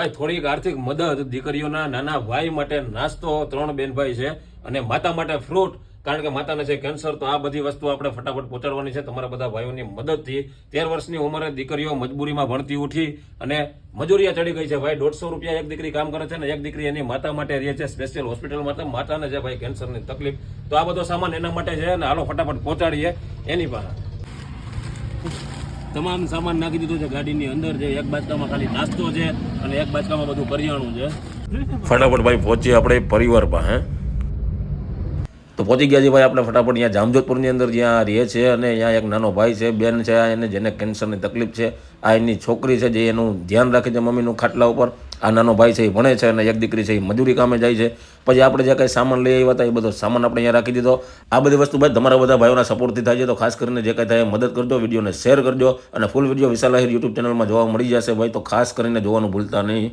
ભાઈ થોડીક આર્થિક મદદ દીકરીઓના નાના ભાઈ માટે નાસ્તો 3 બેનભાઈ છે અને માતા માટે ફ્રૂટ, કારણ કે માતાને છે કેન્સર. તો આ બધી વસ્તુ આપણે ફટાફટ પહોંચાડવાની છે તમારા બધા ભાઈઓની મદદથી. 13 વર્ષની ઉંમરે દીકરીઓ મજબૂરીમાં ભણતી ઉઠી અને મજૂરિયા ચડી ગઈ છે ભાઈ. 150 રૂપિયા એક દીકરી કામ કરે છે ને એક દીકરી એની માતા માટે રહે છે સ્પેશિયલ હોસ્પિટલ માટે. માતાને છે ભાઈ કેન્સરની તકલીફ. તો આ બધો સામાન એના માટે છે અને હાલો ફટાફટ પહોંચાડીએ એની પાસે. તમામ સામાન નાખી દીધું છે ગાડીની અંદર. જે એક બાજકામાં ખાલી નાસ્તો છે અને એક બાજકામાં બધું કરિયાણું છે. ફટાફટ ભાઈ પહોંચીએ આપણે પરિવાર પાસે. તો પહોંચી ગયા છે ભાઈ આપણે ફટાફટ અહીંયા જામજોધપુરની અંદર જ્યાં રહે છે અને અહીંયા એક નાનો ભાઈ છે, બેન છે એને જેને કેન્સરની તકલીફ છે. આ એની છોકરી છે જે એનું ધ્યાન રાખે છે મમ્મીનું ખાટલા ઉપર. આ નાનો ભાઈ છે એ ભણે છે અને એક દીકરી છે એ મજૂરી કામે જાય છે. પછી આપણે જે કંઈ સામાન લઈ આવ્યા હતા એ બધો સામાન આપણે અહીંયા રાખી દીધો. આ બધી વસ્તુ ભાઈ તમારા બધા ભાઈઓના સપોર્ટથી થાય છે. તો ખાસ કરીને જે કંઈ થાય મદદ કરજો, વિડીયોને શેર કરજો અને ફૂલ વિડીયો વિશાલ આહિર યુટ્યુબ ચેનલમાં જોવા મળી જશે ભાઈ. તો ખાસ કરીને જોવાનું ભૂલતા નહીં.